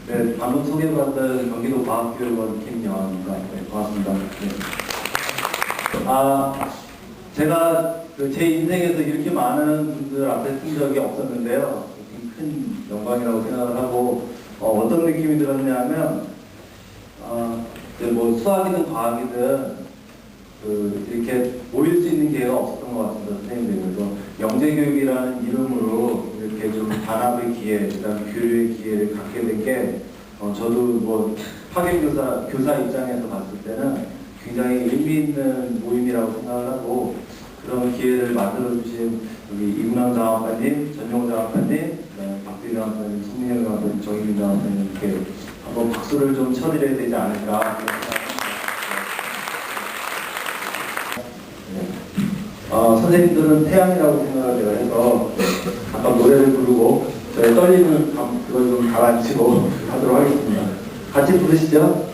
네, 방금 소개받은 경기도 과학교육원 김영환입니다. 네, 반갑습니다. 네. 제가 제 인생에서 이렇게 많은 분들 앞에 쓴 적이 없었는데요. 큰 영광이라고 생각을 하고, 어떤 느낌이 들었냐면, 뭐 수학이든 과학이든 이렇게 모일 수 있는 기회가 없었던 것 같습니다. 선생님들. 그래서 영재교육이라는 이름으로 이렇게 좀 단합의 기회, 그다음 교류의 기회를 갖게 된 게, 저도 뭐 파견교사 입장에서 봤을 때는 굉장히 의미 있는 모임이라고 생각을 하고, 그런 기회를 만들어주신 우리 이문환 장학관님, 전용 장학관님, 박두희 장학관님, 송민영 장학관님, 정희민 장학관님 이렇게 한번 박수를 좀 쳐드려야 되지 않을까. 선생님들은 태양이라고 생각을 제가 해서 아까 노래를 부르고 저의 떨리는 그걸 좀 가라앉히고 하도록 하겠습니다. 같이 부르시죠.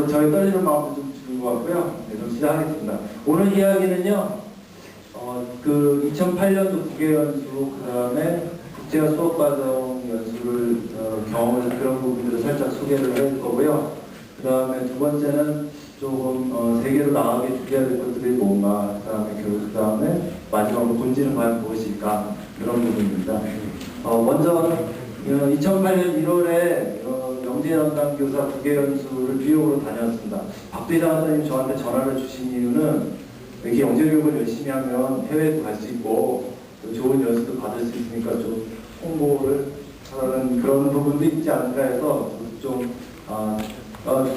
저희 떨리는 마음도 좀 주는 것 같고요. 네, 그럼 시작하겠습니다. 오늘 이야기는요, 2008년도 국외연수, 그 다음에 국제화 수업과정 연수를 경험해서 그런 부분들을 살짝 소개를 할 거고요. 그 다음에 두 번째는 조금 세계로 나가게 준비해야 될 것들이 뭔가, 그 다음에 교육, 그 다음에 마지막으로 본질은 과연 무엇일까, 그런 부분입니다. 먼저 2008년 1월에 영재연당 교사 국외연수를 뉴욕으로 다녔습니다. 박두희 장학사님 저한테 전화를 주신 이유는 이렇게 영재교육을 열심히 하면 해외도 갈 수 있고 좋은 연수도 받을 수 있으니까 좀 홍보를 하는 그런 부분도 있지 않을까 해서 좀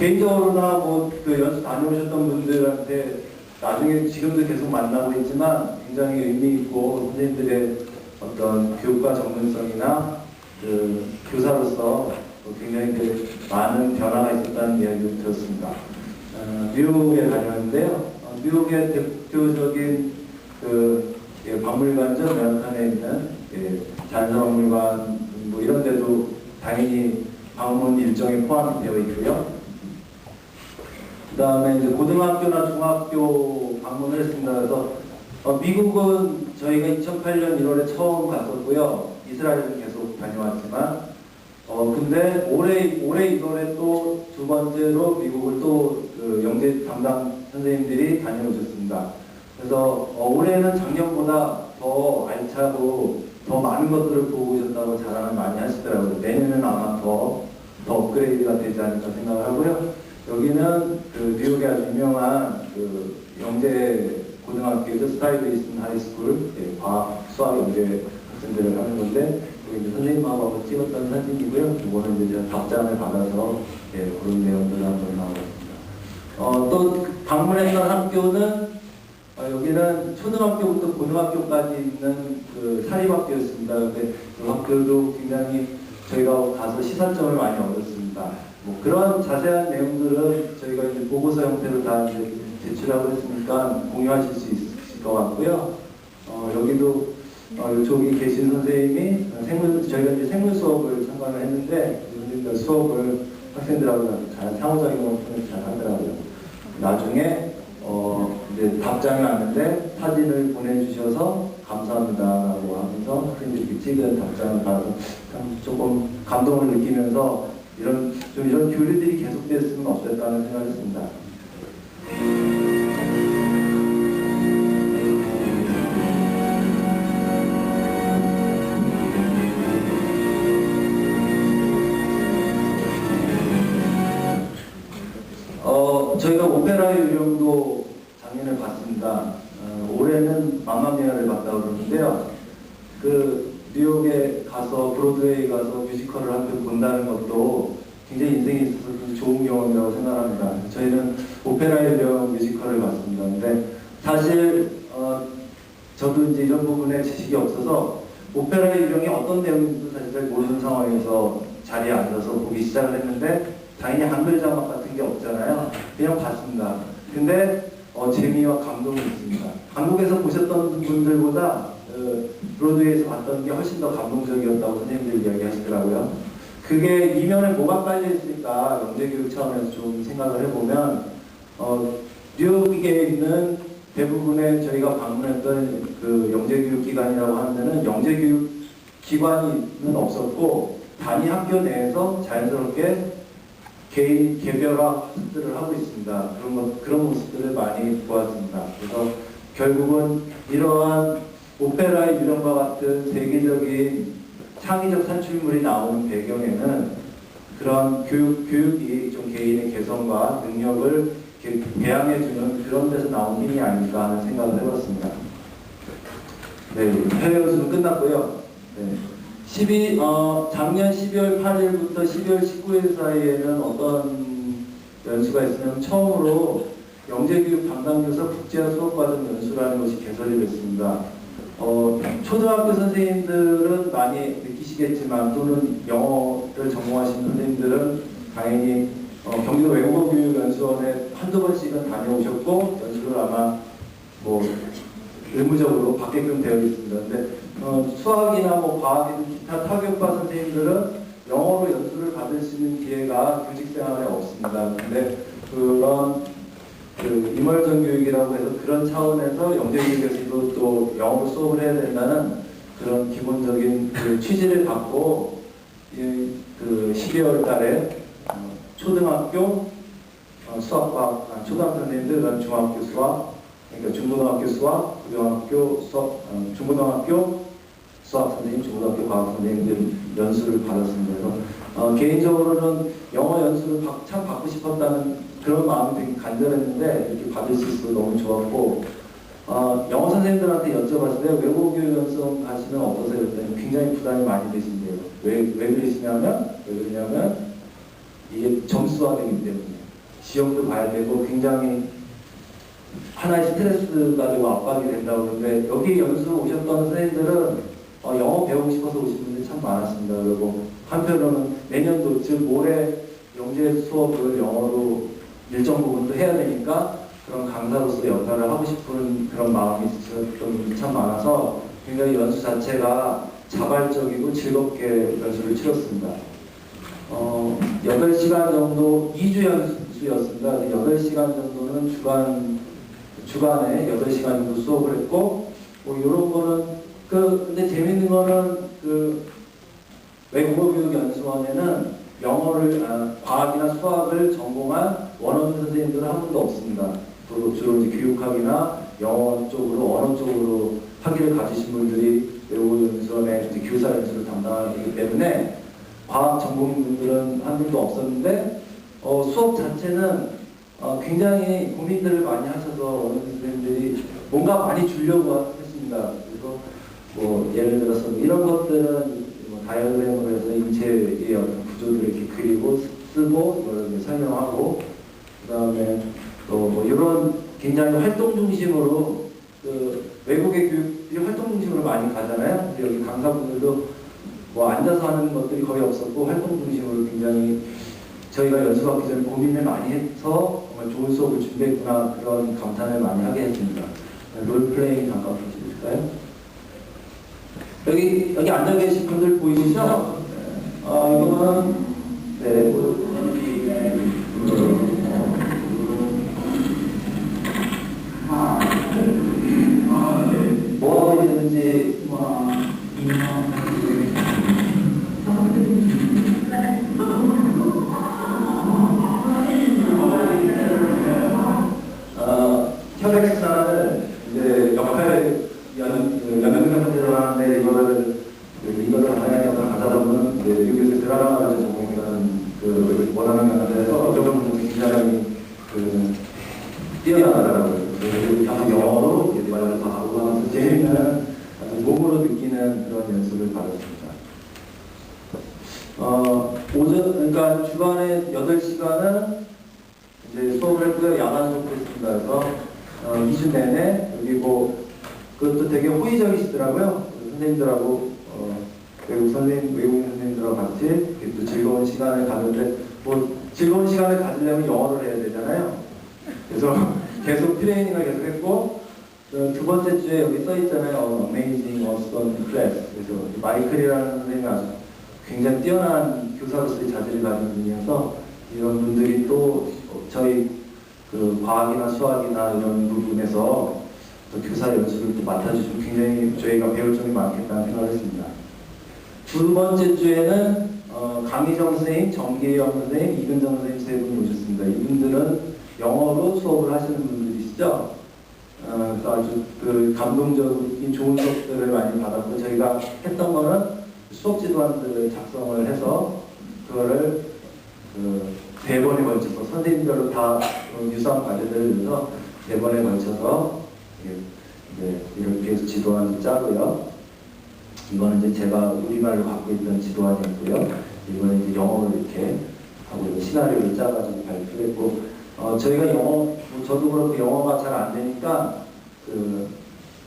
개인적으로나 그 연수 다녀오셨던 분들한테 나중에 지금도 계속 만나고 있지만 굉장히 의미 있고 선생님들의 어떤 교육과 전문성이나 교사로서 굉장히 많은 변화가 있었다는 이야기를 들었습니다. 뉴욕에 다녔는데요. 뉴욕의 대표적인 박물관죠. 맨하탄에 있는 자연사박물관 뭐 이런 데도 당연히 방문 일정에 포함이 되어 있고요. 그 다음에 이제 고등학교나 중학교 방문을 했습니다. 그래서 미국은 저희가 2008년 1월에 처음 갔었고요. 이스라엘은 계속 다녀왔지만 근데 올해 1월에 또 두 번째로 미국을 또 영재 담당 선생님들이 다녀오셨습니다. 그래서 올해는 작년보다 더 알차고 더 많은 것들을 보고 오셨다고 자랑을 많이 하시더라고요. 내년에는 아마 더 업그레이드가 되지 않을까 생각을 하고요. 여기는 뉴욕의 아주 유명한 영재 고등학교에서 스타일리스트 하이스쿨 과학, 수학, 영재 학생들을 하는 건데 선생님하고 찍었던 사진이고요. 이거는 이제 제가 답장을 받아서 그런 내용들을 한번 나오겠습니다. 또 방문했던 학교는 여기는 초등학교부터 고등학교까지 있는 사립학교였습니다. 근데 그 학교도 굉장히 저희가 가서 시사점을 많이 얻었습니다. 뭐 그런 자세한 내용들은 저희가 이제 보고서 형태로 다 이제 제출하고 있으니까 공유하실 수 있을 것 같고요. 여기도 이쪽에 계신 선생님이 저희가 이제 생물 수업을 참관을 했는데 그 수업을 학생들하고 잘 상호작용을 잘 하더라고요. 나중에 이제 답장이 왔는데 사진을 보내주셔서 감사합니다라고 하면서 학생들이 찍은 답장을 받아서 조금 감동을 느끼면서 이런 교류들이 계속됐으면 어땠다는 생각이 듭니다. 저희가 오페라의 유령도 작년에 봤습니다. 올해는 맘마미아를 봤다고 그러는데요. 그 뉴욕에 가서 브로드웨이 가서 뮤지컬을 한 편 본다는 것도 굉장히 인생에 있어서 좋은 경험이라고 생각합니다. 저희는 오페라의 유령 뮤지컬을 봤습니다. 근데 사실 저도 이제 이런 부분에 지식이 없어서 오페라의 유령이 어떤 내용인지도 사실 잘 모르는 상황에서 자리에 앉아서 보기 시작을 했는데 당연히 한글 자막 같은 게 없잖아요. 그냥 봤습니다. 근데 재미와 감동이 있습니다. 한국에서 보셨던 분들보다 브로드웨이에서 봤던 게 훨씬 더 감동적이었다고 선생님들 이야기하시더라고요. 그게 이면에 뭐가 깔려 있을까 영재교육 차원에서 좀 생각을 해보면 뉴욕에 있는 대부분의 저희가 방문했던 그 영재교육 기관이라고 하는 데는 영재교육 기관은 없었고 단위 학교 내에서 자연스럽게 개인 개별화 학습들을 하고 있습니다. 그런 모습들을 많이 보았습니다. 그래서 결국은 이러한 오페라의 유령과 같은 세계적인 창의적 산출물이 나오는 배경에는 그런 교육이 좀 개인의 개성과 능력을 배양해주는 그런 데서 나온 힘이 아닐까 하는 생각을 해봤습니다. 네, 해외 연수는 끝났고요. 네. 작년 12월 8일부터 12월 19일 사이에는 어떤 연수가 있으면 처음으로 영재교육 담당교사 국제화 수업과정 연수라는 것이 개설이 됐습니다. 초등학교 선생님들은 많이 느끼시겠지만 또는 영어를 전공하신 선생님들은 당연히 경기도 외국어교육연수원에 한두 번씩은 다녀오셨고 연수를 아마 뭐 의무적으로 받게끔 되어 있습니다. 근데 수학이나 과학이나 기타 타교과 선생님들은 영어로 연수를 받을 수 있는 기회가 교직생활에 없습니다. 근데 그런 이멀전 교육이라고 해서 그런 차원에서 영재교육에서도 또 영어로 수업을 해야 된다는 그런 기본적인 취지를 갖고 12월 달에 초등학교 수학과 초등학교 선생님들, 중학교 수학, 그러니까 중고등학교 수학, 고등학교 수학, 중고등학교 수학 선생님, 중고등학교 과학 선생님들 연수를 받았습니다. 그래서 개인적으로는 영어 연수를 참 받고 싶었다는 그런 마음이 되게 간절했는데 이렇게 받을 수 있어서 너무 좋았고 영어 선생님들한테 여쭤봤을 때 외국어교육 연수원 가시면 어떠세요? 그랬더니 굉장히 부담이 많이 되신대요. 왜 그러냐면 이게 점수화 되기 때문에 시험도 봐야 되고 굉장히 하나의 스트레스가 되고 압박이 된다고 그러는데 여기 연수 오셨던 선생님들은 영어 배우고 싶어서 오신 분들이 참 많았습니다. 그리고 한편으로는 내년도 즉 올해 영재 수업을 영어로 일정 부분도 해야 되니까 그런 강사로서 역할을 하고 싶은 그런 마음이 참 많아서 굉장히 연수 자체가 자발적이고 즐겁게 연수를 치렀습니다. 8시간 정도 2주 연수였습니다. 8시간 정도는 주간에 8시간 정도 수업을 했고 이런 거는 근데 재밌는 거는 외국어교육연수원에는 영어를 과학이나 수학을 전공한 원어민 선생님들은 한 분도 없습니다. 주로 이제 교육학이나 영어 쪽으로 언어 쪽으로 학위를 가지신 분들이 외국어연수원의 교사 연수를 담당하기 때문에 과학 전공인 분들은 한 분도 없었는데 수업 자체는 굉장히 고민들을 많이 하셔서 원어민 선생님들이 뭔가 많이 주려고 했습니다. 그래서 예를 들어서 이런 것들은 다이어그램으로 해서 인체의 어떤 구조들을 이렇게 그리고 쓰고 이걸 설명하고 그 다음에 또 이런 굉장히 활동 중심으로 외국의 교육들이 활동 중심으로 많이 가잖아요. 근데 여기 강사분들도 앉아서 하는 것들이 거의 없었고 활동 중심으로 굉장히 저희가 연수받기 전에 고민을 많이 해서 정말 좋은 수업을 준비했구나 그런 감탄을 많이 하게 했습니다. 롤플레잉 잠깐 보실까요? 여기 앉아 계신 분들 보이시죠? 이거는 뭐 하고 있는지 오전, 그러니까 주간에 8시간은 이제 수업을 했고요. 야간 수업도 했습니다. 그래서 2주 내내 여기 뭐 그것도 되게 호의적이시더라고요. 선생님들하고 외국인 선생님들하고 같이 이렇게 또 즐거운 시간을 가는데 뭐 즐거운 시간을 가지려면 영어를 해야 되잖아요. 그래서 계속 트레이닝을 계속 했고 두 번째 주에 여기 써 있잖아요. Amazing Awesome Class. 그래서 마이클이라는 선생님이 아주 굉장히 뛰어난 교사로서의 자질을 가진 분이어서 이런 분들이 또 저희 그 과학이나 수학이나 이런 부분에서 또 교사 연수를 또 맡아주시면 굉장히 저희가 배울 점이 많겠다는 생각을 했습니다. 두 번째 주에는 강희정 선생님, 정기영 선생님, 이근정 선생님 세 분이 오셨습니다. 이분들은 영어로 수업을 하시는 분들이시죠. 아주 그 감동적인 좋은 수업들을 많이 받았고 저희가 했던 거는 수업 지도안들을 작성을 해서 그거를 세 번에 걸쳐서 선생님들로 다 유사한 과제들을 위해서 세 번에 걸쳐서 이렇게 해서 지도안을 짜고요. 이거는 이제 제가 우리말로 갖고 있던 지도안이었고요. 이거는 이제 영어로 이렇게 하고 시나리오를 짜가지고 발표했고 저희가 영어, 저도 그렇고 영어가 잘 안 되니까 그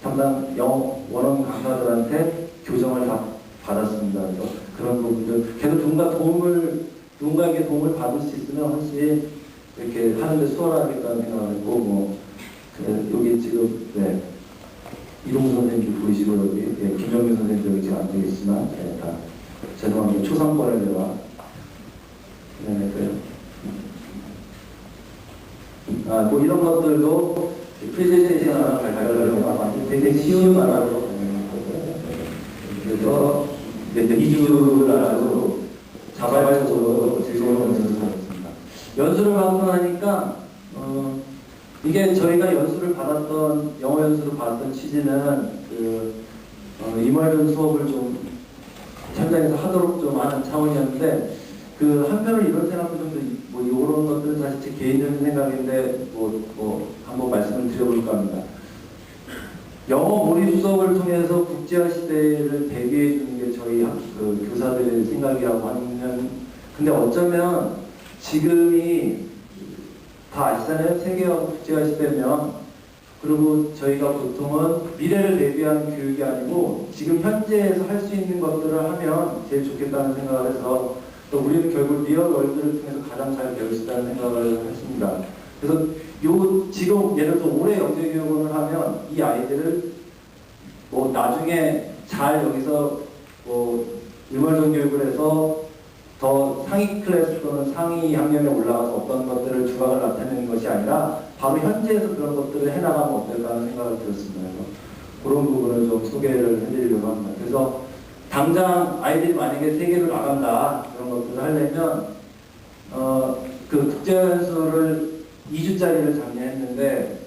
담당 영어 원어민 강사들한테 교정을 다 받았습니다. 그래서 그런 부분들 계속 누군가에게 도움을 받을 수 있으면 훨씬 이렇게 하는데 수월하겠다는 생각을 했고 뭐 여기 지금 이동수 선생님도 보이시고 여기 김정민 선생님도 여기 지금 안 되겠지만 다 죄송합니다. 초상권을 내가 뭐 이런 것들도 프레젠테이션을 발표하려고 되게 쉬운 말로 그래서 2주를 알아도 자발적으로 즐거운 연수를 받았습니다. 연수를 받고 나니까 이게 저희가 연수를 받았던 영어 연수를 받았던 취지는 이멀전 수업을 좀 현장에서 하도록 좀 하는 차원이었는데 한편으로 이런 생각도 좀 뭐 이런 것들은 사실 제 개인적인 생각인데 뭐 한번 말씀을 드려볼까 합니다. 영어 몰입 수업을 통해서 국제화 시대를 대비해 주는 게 저희 교사들의 생각이라고 하면 근데 어쩌면 지금이 다 아시잖아요. 세계화 국제화 시대면 그리고 저희가 보통은 미래를 대비하는 교육이 아니고 지금 현재에서 할 수 있는 것들을 하면 제일 좋겠다는 생각을 해서 또 우리는 결국 리얼 월드를 통해서 가장 잘 배울 수 있다는 생각을 했습니다. 그래서 지금 예를 들어 올해 영재교육원을 하면 이 아이들을 뭐 나중에 잘 여기서 뭐 일몰전 교육을 해서 더 상위 클래스 또는 상위 학년에 올라가서 어떤 것들을 주각을 나타내는 것이 아니라 바로 현재에서 그런 것들을 해나가면 어떨까 하는 생각을 들었습니다. 그래서 그런 부분을 좀 소개를 해드리려고 합니다. 그래서 당장 아이들이 만약에 세계로 나간다 그런 것들을 하려면 그 국제연수를 2주짜리를 작년에 했는데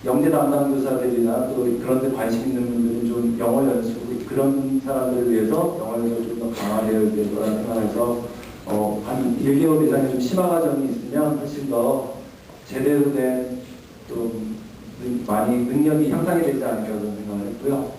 영재 담당 교사들이나 또 그런 데 관심 있는 분들은 좀 영어 연수 그런 사람들을 위해서 영어 연수를 좀 더 강화되어야 될 거라는 생각에서 한 1개월 이상의 좀 심화 과정이 있으면 훨씬 더 제대로 된 좀 많이 능력이 향상이 되지 않을까 그런 생각을 했고요.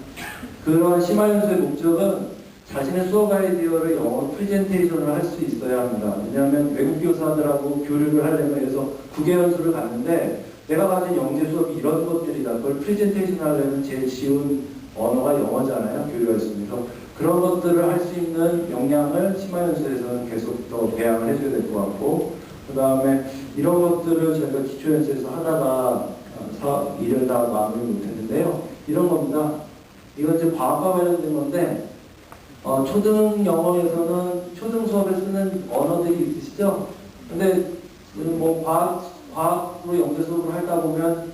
그런 심화 연수의 목적은 자신의 수업 아이디어를 영어로 프레젠테이션을 할 수 있어야 합니다. 왜냐하면 외국 교사들하고 교류를 하려면 그래서 국외 연수를 갔는데 내가 가진 영재 수업이 이런 것들이다. 그걸 프레젠테이션 하려면 제일 쉬운 언어가 영어잖아요. 교류할 수 있는. 그래서 그런 것들을 할 수 있는 역량을 심화 연수에서는 계속 더 배양을 해줘야 될 것 같고 그 다음에 이런 것들을 저희가 기초 연수에서 하다가 일을 다 마무리 못했는데요. 이런 겁니다. 이건 이제 과학과 관련된 건데 초등 영어에서는 초등 수업에 쓰는 언어들이 있으시죠? 근데 뭐 과학으로 영재 수업을 하다 보면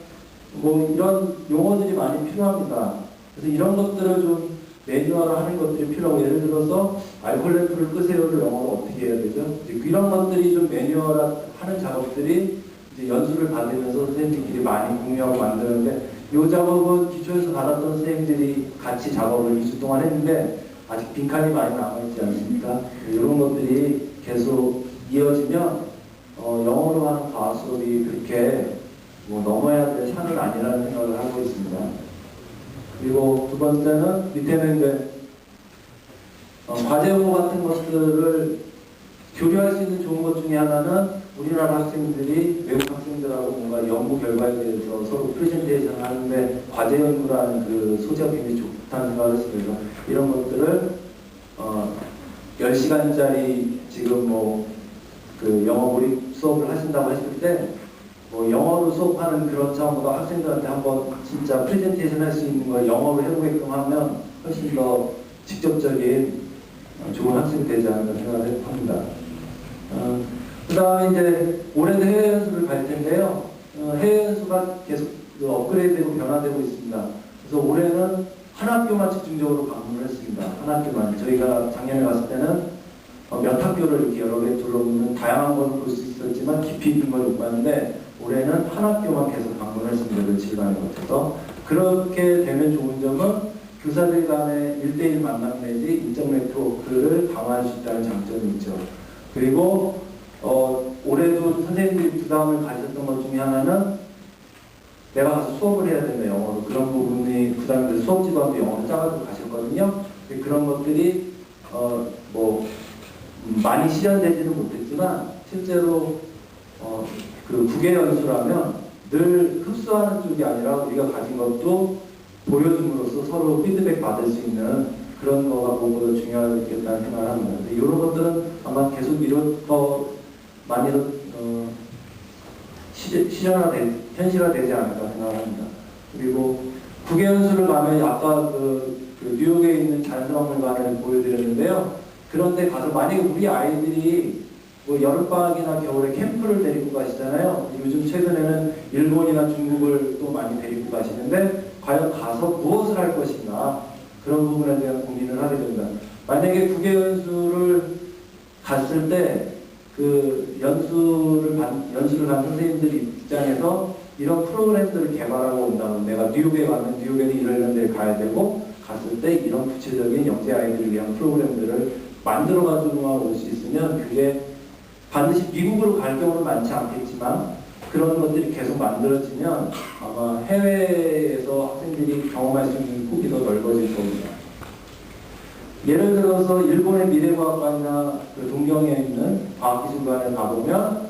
뭐 이런 용어들이 많이 필요합니다. 그래서 이런 것들을 좀 매뉴얼화 하는 것들이 필요하고 예를 들어서 알코올 램프를 끄세요를 영어로 어떻게 해야 되죠? 이제 이런 것들이 좀 매뉴얼화 하는 작업들이 이제 연수를 받으면서 선생님들끼리 많이 공유하고 만드는데 이 작업은 기초에서 받았던 선생님들이 같이 작업을 2주 동안 했는데 아직 빈칸이 많이 남아있지 않습니까? 이런 것들이 계속 이어지면 영어로 하는 과학 수업이 그렇게 뭐 넘어야 될 산은 아니라는 생각을 하고 있습니다. 그리고 두 번째는 밑에는 이제 과제 연구 같은 것들을 교류할 수 있는 좋은 것 중에 하나는 우리나라 학생들이 외국 학생들하고 뭔가 연구 결과에 대해서 서로 프레젠테이션을 하는데 과제 연구라는 그 소재가 굉장히 좋다는 생각을 했습니다. 이런 것들을 10시간짜리 지금 뭐 그 영어 몰입 수업을 하신다고 했을 때 뭐 영어로 수업하는 그런 차원보다 학생들한테 한번 진짜 프레젠테이션 할 수 있는 걸 영어로 해보게끔 하면 훨씬 더 직접적인 좋은 학생이 되지 않을까 생각을 합니다. 그 다음에 이제 올해도 해외 연수를 갈 텐데요. 해외 연수가 계속 업그레이드되고 변화되고 있습니다. 그래서 올해는 한 학교만 집중적으로 방문을 했습니다. 한 학교만. 저희가 작년에 갔을 때는 몇 학교를 이렇게 여러 개 둘러보면 다양한 걸 볼 수 있었지만 깊이 있는 걸 못 봤는데 올해는 한 학교만 계속 방문을 했습니다. 며칠간에 걸쳐서. 그렇게 되면 좋은 점은 교사들 간의 1대1 만남 내지 인적 네트워크를 강화할 수 있다는 장점이 있죠. 그리고 올해도 선생님들이 부담을 가졌던 것 중에 하나는 내가 가서 수업을 해야 된다, 영어로. 그런 부분이 부담이 돼서 수업 지도도 영어로 짜가지고 가셨거든요. 그런 것들이 많이 실현되지는 못했지만 실제로 그 국외 연수라면 늘 흡수하는 쪽이 아니라 우리가 가진 것도 보여줌으로써 서로 피드백 받을 수 있는 그런 거가 무엇보다 중요하겠다는 생각을 합니다. 이런 것들은 아마 계속 많이 현실화되지 않을까 생각을 합니다. 그리고 국외 연수를 가면 아까 그 뉴욕에 있는 자연스러운관을 보여드렸는데요. 그런데 가서 만약에 우리 아이들이 뭐 여름방학이나 겨울에 캠프를 데리고 가시잖아요. 요즘 최근에는 일본이나 중국을 또 많이 데리고 가시는데 과연 가서 무엇을 할 것인가 그런 부분에 대한 고민을 하게 됩니다. 만약에 국외 연수를 갔을 때 그 연수를 간 선생님들 입장에서 이런 프로그램들을 개발하고 온다면 내가 뉴욕에 가면 뉴욕에는 이런 데를 가야 되고 갔을 때 이런 구체적인 영재 아이들을 위한 프로그램들을 만들어가지고 올 수 있으면 그게 반드시 미국으로 갈 경우는 많지 않겠지만 그런 것들이 계속 만들어지면 아마 해외에서 학생들이 경험할 수 있는 폭이 더 넓어질 겁니다. 예를 들어서 일본의 미래과학관이나 그 동경에 있는 과학기술관에 가보면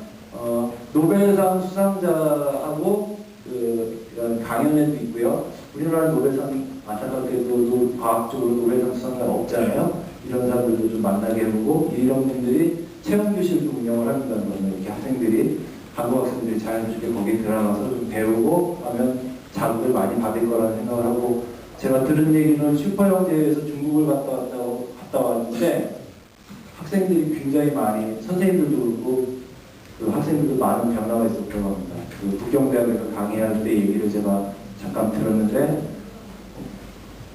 노벨상 수상자하고 이런 강연회도 있고요. 우리나라는 노벨상 안타깝게도 과학적으로 노벨상 수상자가 없잖아요. 이런 사람들도 좀 만나게 해보고 이런 분들이 체험교실도 운영을 한다는 거는 이렇게 학생들이 한국 학생들이 자연스럽게 거기에 들어가서 좀 배우고 하면 자극을 많이 받을 거라는 생각을 하고 제가 들은 얘기는 슈퍼형제에서 중국을 갔다 왔는데 학생들이 굉장히 많이 선생님들도 그렇고 그 학생들도 많은 변화가 있었다고 합니다. 그 북경대학에서 강의할 때 얘기를 제가 잠깐 들었는데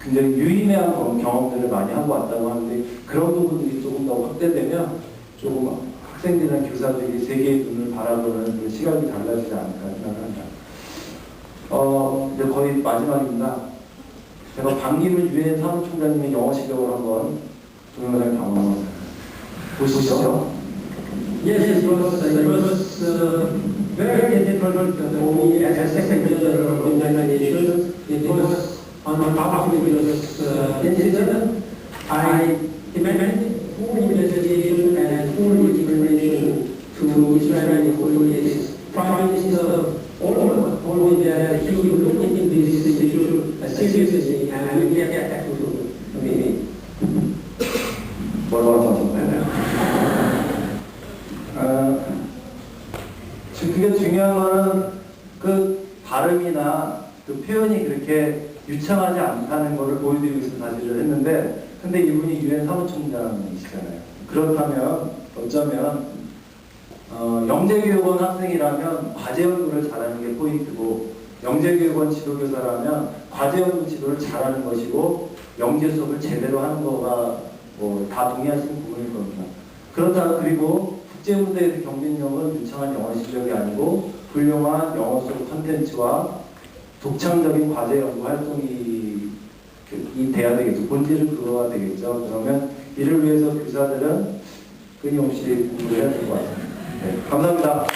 굉장히 유의미한 경험들을 많이 하고 왔다고 하는데 그런 부분들이 조금 더 확대되면 조금 학생들이나 교사들이 세계의 눈을 바라보는 그 시각이 달라지지 않을까 생각합니다. 이제 거의 마지막입니다. 제가 반기문 유엔 사무총장님의 영어 실력을 한번 동영상에 담아서 보시죠. Yes, it was very difficult for me as a secretary of the United Nations. It was on top of this incident. I demanded full investigation and full explanation to Israeli authorities. Prime Minister Olmert told me that he would look into this issue seriously and will get back to me. 뭐라고 하셨나요? 그게 중요한 거는 그 발음이나 그 표현이 그렇게 유창하지 않다는 것을 보여드리고 있어서 사실을 했는데 근데 이분이 유엔 사무총장이시잖아요. 그렇다면 어쩌면 영재교육원 학생이라면 과제 연구를 잘하는 게 포인트고 영재교육원 지도교사라면 과제 연구 지도를 잘하는 것이고 영재 수업을 제대로 하는 거가 다 동의하시는 부분일 겁니다. 그렇다 그리고 국제무대에서 경쟁력은 유창한 영어 실력이 아니고 훌륭한 영어 수업 콘텐츠와 독창적인 과제 연구 활동이 돼야 되겠죠. 본질은 그거가 되겠죠. 그러면 이를 위해서 교사들은 끊임없이 공부를 해야 될 것 같습니다. 네, 감사합니다.